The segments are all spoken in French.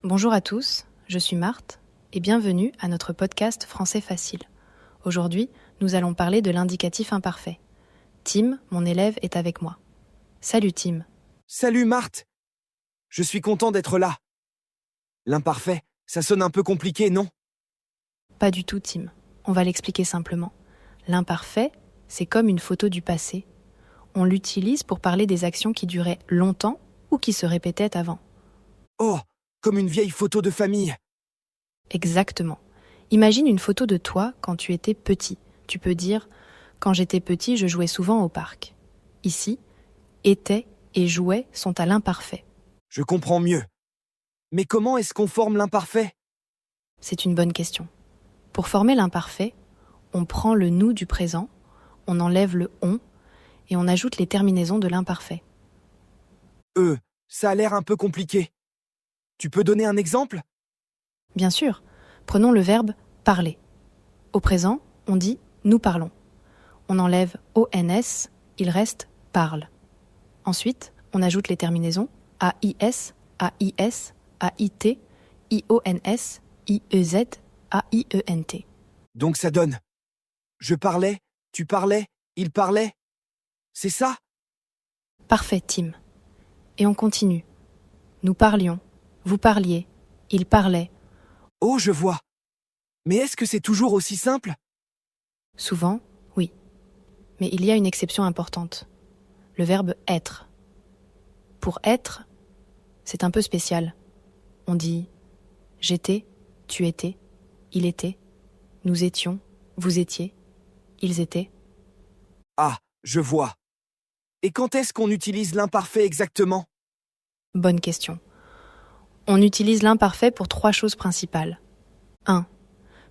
Bonjour à tous, je suis Marthe et bienvenue à notre podcast Français Facile. Aujourd'hui, nous allons parler de l'indicatif imparfait. Tim, mon élève, est avec moi. Salut Tim. Salut Marthe. Je suis content d'être là. L'imparfait, ça sonne un peu compliqué, non? Pas du tout Tim, on va l'expliquer simplement. L'imparfait, c'est comme une photo du passé. On l'utilise pour parler des actions qui duraient longtemps ou qui se répétaient avant. Oh, comme une vieille photo de famille. Exactement. Imagine une photo de toi quand tu étais petit. Tu peux dire « Quand j'étais petit, je jouais souvent au parc ». Ici, « était » et « jouait » sont à l'imparfait. Je comprends mieux. Mais comment est-ce qu'on forme l'imparfait? C'est une bonne question. Pour former l'imparfait, on prend le « nous » du présent, on enlève le « on » et on ajoute les terminaisons de l'imparfait. Ça a l'air un peu compliqué. Tu peux donner un exemple? Bien sûr, prenons le verbe « parler ». Au présent, on dit « nous parlons ». On enlève « ONS », il reste « parle ». Ensuite, on ajoute les terminaisons « AIS »,« AIS »,« AIT »,« IONS »,« IEZ », AIENT. Donc ça donne « je parlais, tu parlais, il parlait ». C'est ça? Parfait, Tim. Et on continue. Nous parlions, vous parliez, il parlait. Oh, je vois. Mais est-ce que c'est toujours aussi simple? Souvent, oui. Mais il y a une exception importante. Le verbe « être ». Pour « être », c'est un peu spécial. On dit « j'étais »,« tu étais »,« il était »,« nous étions »,« vous étiez »,« ils étaient ». Ah, je vois. Et quand est-ce qu'on utilise l'imparfait exactement? Bonne question. On utilise l'imparfait pour 3 choses principales. 1.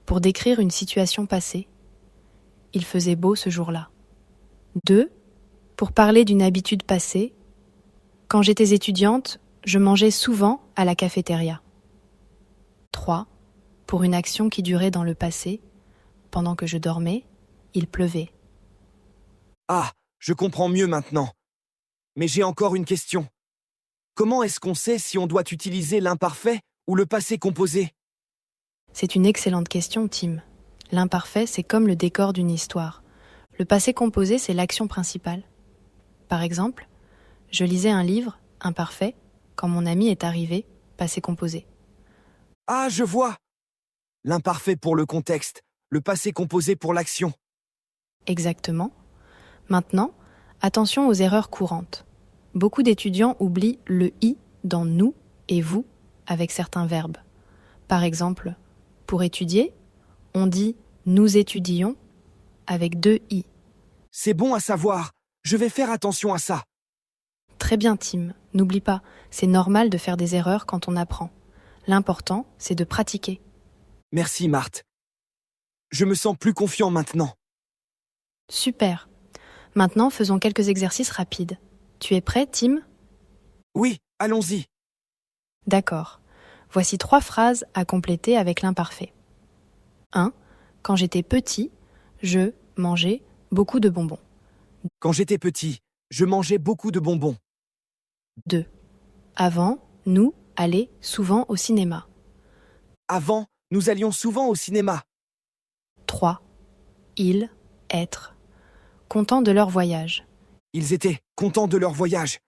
Pour décrire une situation passée. Il faisait beau ce jour-là. 2. Pour parler d'une habitude passée. Quand j'étais étudiante, je mangeais souvent à la cafétéria. 3. Pour une action qui durait dans le passé. Pendant que je dormais, il pleuvait. Ah, je comprends mieux maintenant. Mais j'ai encore une question. Comment est-ce qu'on sait si on doit utiliser l'imparfait ou le passé composé? C'est une excellente question, Tim. L'imparfait, c'est comme le décor d'une histoire. Le passé composé, c'est l'action principale. Par exemple, je lisais un livre, imparfait, quand mon ami est arrivé, passé composé. Ah, je vois. L'imparfait pour le contexte, le passé composé pour l'action. Exactement. Maintenant, attention aux erreurs courantes. Beaucoup d'étudiants oublient le « i » dans « nous » et « vous » avec certains verbes. Par exemple, pour étudier, on dit « nous étudions » avec 2 « i ». C'est bon à savoir. Je vais faire attention à ça. Très bien, Tim. N'oublie pas, c'est normal de faire des erreurs quand on apprend. L'important, c'est de pratiquer. Merci, Marthe. Je me sens plus confiant maintenant. Super. Maintenant, faisons quelques exercices rapides. Tu es prêt, Tim? Oui, allons-y. D'accord. Voici 3 phrases à compléter avec l'imparfait. 1. Quand j'étais petit, je mangeais beaucoup de bonbons. Quand j'étais petit, je mangeais beaucoup de bonbons. 2. Avant, nous allions souvent au cinéma. Avant, nous allions souvent au cinéma. 3. Ils, être, contents de leur voyage. Ils étaient contents de leur voyage.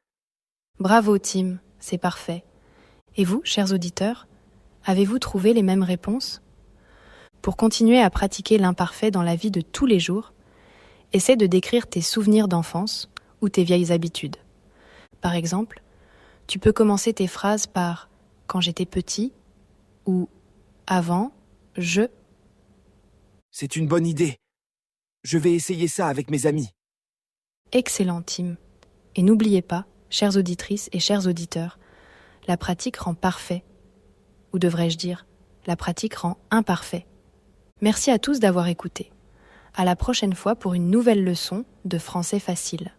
Bravo, Tim, c'est parfait. Et vous, chers auditeurs, avez-vous trouvé les mêmes réponses? Pour continuer à pratiquer l'imparfait dans la vie de tous les jours, essaie de décrire tes souvenirs d'enfance ou tes vieilles habitudes. Par exemple, tu peux commencer tes phrases par « quand j'étais petit » ou « avant, je ». C'est une bonne idée. Je vais essayer ça avec mes amis. Excellent, Tim. Et n'oubliez pas, chères auditrices et chers auditeurs, la pratique rend parfait. Ou devrais-je dire, la pratique rend imparfait. Merci à tous d'avoir écouté. À la prochaine fois pour une nouvelle leçon de français facile.